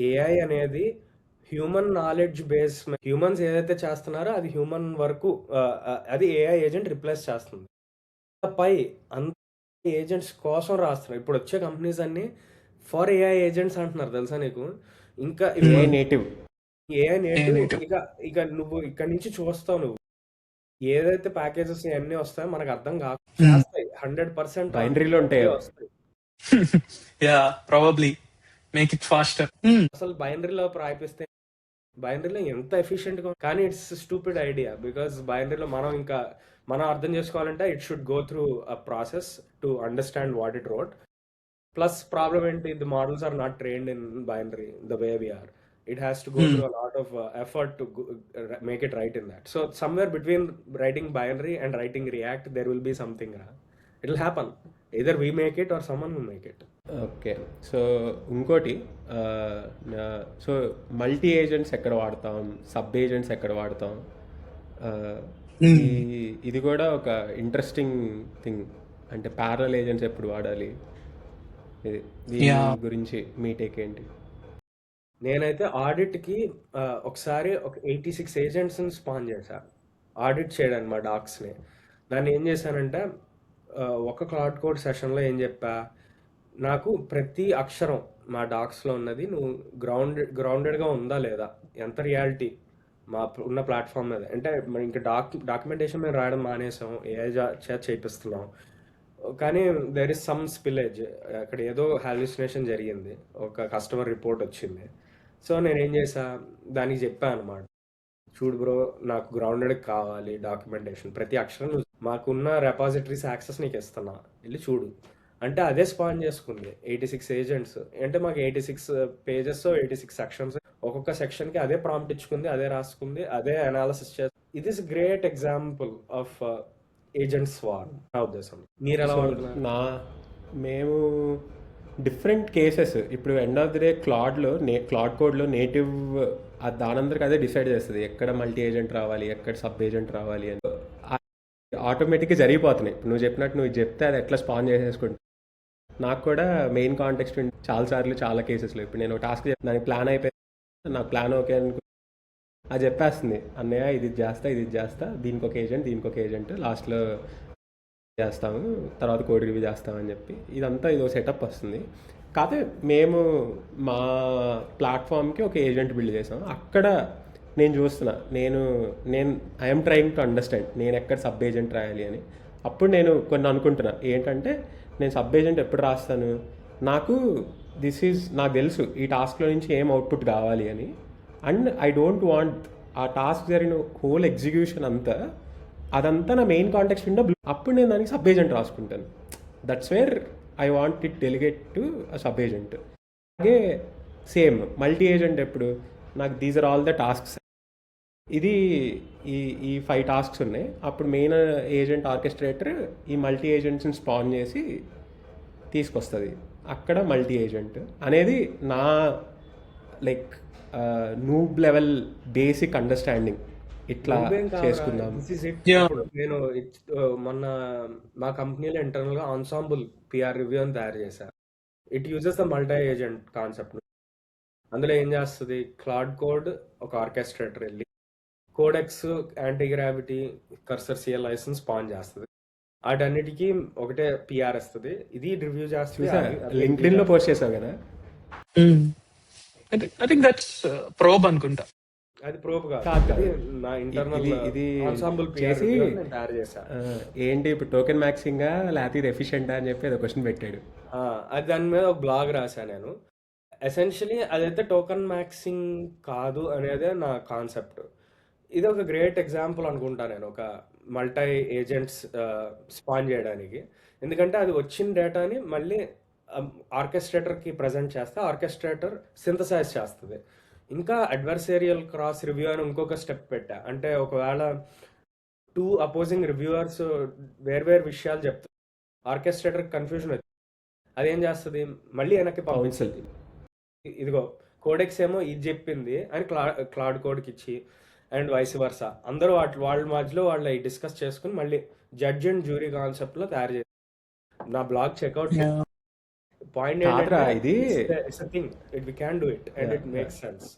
AI అనేది human knowledge base humans ఏదైతే చేస్తున్నారో అది హ్యూమన్ వరకు అది ఏఐ ఏజెంట్ రిప్లేస్ చేస్తుంది. పై అంత ఏజెంట్స్ కోసం రాస్తున్నారు. ఇప్పుడు వచ్చే కంపెనీస్ అన్ని ఫర్ ఏఐ ఏజెంట్స్ అంటున్నారు, తెలుసా నీకు? ఇంకా ఏఐ నేటివ్ ఏఐ నేటివ్. ఇక ఇక నువ్వు ఇక్కడ నుంచి చూస్తావు, నువ్వు ఏదైతే ప్యాకేజెస్ ఇవన్నీ వస్తాయో మనకు అర్థం కాదు, చేస్తాయి 100% బైనరీలో ఉంటాయి. వస్తాయి. Yeah probably make it faster. అసలు బైనరీలో రాయిపిస్తే బైనరీలో ఎంత ఎఫిషియెంట్ గా, కానీ ఇట్స్ స్టూపిడ్ ఐడియా. బికాస్ బైనరీలో మనం అర్థం చేసుకోవాలంటే it should go through a process to understand what it wrote. Plus problem ఏంటి, the models are not trained in binary the way we are. It has to go through a lot of effort to make it right in that. So somewhere between writing binary and writing React, there will be something. It will happen. Either we make it or someone will make it. Okay, so ఇంకోటి, so multi agents ఎక్కడ వాడతాం, sub agents ఎక్కడ వాడతాం, ఇది కూడా ఒక interesting thing. అంటే parallel agents ఎప్పుడు వాడాలి, దీని గురించి మీ టేక్ ఏంటి? నేనైతే ఆడిట్కి ఒకసారి ఒక 86 ఏజెంట్స్ని స్పాన్ చేశా ఆడిట్ చేయడానికి మా డాక్స్ని. దాన్ని ఏం చేశానంటే ఒక క్లౌడ్ కోడ్ సెషన్లో ఏం చెప్పా, నాకు ప్రతి అక్షరం మా డాక్స్లో ఉన్నది నువ్వు గ్రౌండెడ్గా ఉందా లేదా, ఎంత రియాలిటీ మా ఉన్న ప్లాట్ఫామ్ మీద. అంటే ఇంకా డాక్యుమెంటేషన్ మేము రాయడం మానేసాం, ఏఐ చేత చేపిస్తున్నాం. కానీ దెర్ ఇస్ సమ్ స్పిలేజ్, అక్కడ ఏదో హాల్యూసినేషన్ జరిగింది, ఒక కస్టమర్ రిపోర్ట్ వచ్చింది. సో నేనేం చేసా, దానికి చెప్పాను అనమాట, చూడు బ్రో, నాకు గ్రౌండెడ్ కావాలి డాక్యుమెంటేషన్, ప్రతి అక్షరం మాకున్న రెపాజిటరీస్ యాక్సెస్ నీకు ఇస్తున్నా, వెళ్ళి చూడు అంటే అదే స్పాన్ చేసుకుంది 86 ఏజెంట్స్. అంటే మాకు 86 పేజెస్ 86 సెక్షన్స్, ఒక్కొక్క సెక్షన్కి అదే ప్రాంప్ట్ ఇచ్చుకుంది, అదే రాసుకుంది, అదే అనాలిసిస్ చేస్తుంది. ఇది is great example of agents వార్ నా ఉద్దేశం. మీరు ఎలా వాడుతున్నారు? మేము డిఫరెంట్ కేసెస్, ఇప్పుడు end of the day Claude కోడ్లో నేటివ్ దానందరికి అదే డిసైడ్ చేస్తుంది ఎక్కడ మల్టీ ఏజెంట్ రావాలి, ఎక్కడ సబ్ ఏజెంట్ రావాలి అని. ఆటోమేటిక్గా జరిగిపోతున్నాయి. ఇప్పుడు నువ్వు చెప్పినట్టు నువ్వు చెప్తే అది ఎట్లా స్పాన్ చేసేసుకుంటా. నాకు కూడా మెయిన్ కాంటెక్స్ట్ చాలాసార్లు చాలా కేసెస్లో ఇప్పుడు నేను టాస్క్ దానికి ప్లాన్ అయిపోయింది, నాకు ప్లాన్ ఓకే అనుకో, అది చెప్పేస్తుంది, అన్నయ్య ఇది చేస్తా, దీనికి ఒక ఏజెంట్ లాస్ట్లో చేస్తాము, తర్వాత కోడ్ రివ్యూ చేస్తామని చెప్పి ఇదంతా ఇదో సెటప్ వస్తుంది. కాకపోతే మేము మా ప్లాట్ఫామ్కి ఒక ఏజెంట్ బిల్డ్ చేసాం. అక్కడ నేను చూస్తున్నా, నేను ఐఎమ్ ట్రయింగ్ టు అండర్స్టాండ్ నేను ఎక్కడ సబ్ ఏజెంట్ రాయాలి అని. అప్పుడు నేను కొన్ని అనుకుంటున్నా ఏంటంటే, నేను సబ్ ఏజెంట్ ఎప్పుడు రాస్తాను, నాకు తెలుసు ఈ టాస్క్లో నుంచి ఏం అవుట్పుట్ కావాలి అని. అండ్ ఐ డోంట్ వాంట్ ఆ టాస్క్ జరిగిన హోల్ ఎగ్జిక్యూషన్ అదంతా నా మెయిన్ కాంటెక్స్ట్ విండో. అప్పుడు నేను దానికి సబ్ ఏజెంట్ రాసుకుంటాను. That's where I want it delegate to sub agent. అలాగే సేమ్ మల్టీ ఏజెంట్ ఎప్పుడు, నాకు these are all the tasks, ఇది ఈ 5 టాస్క్స్ ఉన్నాయి. అప్పుడు మెయిన్ ఏజెంట్ ఆర్కెస్ట్రేటర్ ఈ మల్టీ ఏజెంట్స్ని స్పాన్ చేసి తీసుకొస్తుంది. అక్కడ మల్టీ ఏజెంట్ అనేది నా like noob level basic understanding. ఇట్లా చేసుకుందాం. నేను మొన్న మా కంపెనీలో ఇంటర్నల్ గా ఆన్సాంబుల్ పిఆర్ రివ్యూ అని తయారు చేశాను. It uses the multi agent concept. అందులో ఏం చేస్తుంది, క్లౌడ్ కోడ్ ఒక ఆర్కెస్ట్రేటర్ వెళ్ళి కోడెక్స్, యాంటీగ్రావిటీ, కర్సర్, CLIs స్పాన్ చేస్తుంది. వాటన్నిటికీ ఒకటే పిఆర్ వస్తుంది. ఇది రివ్యూ చేస్తుంది. లింక్డ్ఇన్ లో పోస్ట్ చేసావు కదా, ఐ థింక్ దట్స్ ప్రోబ్ అనుకుంటా. అది ప్రోబ్ కాదు, నా ఇంటర్నల్ ఇది ఆన్సాంబుల్ చేసి తయారు చేశా. ఏంటి ఇప్పుడు టోకెన్ మ్యాక్సింగ్ లేకపోతే ఇది ఎఫిషియెంట్ అని చెప్పి ఏదో క్వశ్చన్ పెట్టాడు. అది దాని మీద ఒక బ్లాగ్ రాశా నేను. ఎసెన్షియలీ అదైతే టోకెన్ మ్యాక్సింగ్ కాదు అనేదే నా కాన్సెప్ట్. ఇది ఒక గ్రేట్ ఎగ్జాంపుల్ అనుకుంటా నేను, ఒక మల్టీ ఏజెంట్స్ స్పాన్ చేయడానికి. ఎందుకంటే అది వచ్చిన డేటాని మళ్ళీ ఆర్కెస్ట్రేటర్కి ప్రజెంట్ చేస్తే ఆర్కెస్ట్రేటర్ సింథసైజ్ చేస్తుంది. ఇంకా అడ్వర్సేరియల్ క్రాస్ రివ్యూ అని ఇంకొక స్టెప్ పెట్టా. అంటే ఒకవేళ 2 అపోజింగ్ రివ్యూవర్స్ వేర్వేరు విషయాలు చెప్తారు, ఆర్కెస్ట్రేటర్ కన్ఫ్యూజన్ అవుతుంది. అదేం చేస్తుంది, మళ్ళీ వెనక్కి పంపించాలి. ఇదిగో కోడెక్స్ ఏమో ఇది చెప్పింది అని క్లౌడ్ కోడ్కి ఇచ్చి, అండ్ వైస్ వర్సా. అందరూ వాళ్ళ మధ్యలో వాళ్ళు డిస్కస్ చేసుకుని మళ్ళీ జడ్జ్ అండ్ జ్యూరీ కాన్సెప్ట్లో తయారు చేస్తారు. నా బ్లాగ్ చెక్అవుట్ పాయింట్ కాదురా ఏంటంటే ఇది it's thing, we can do it and Yeah, it yeah. Makes sense.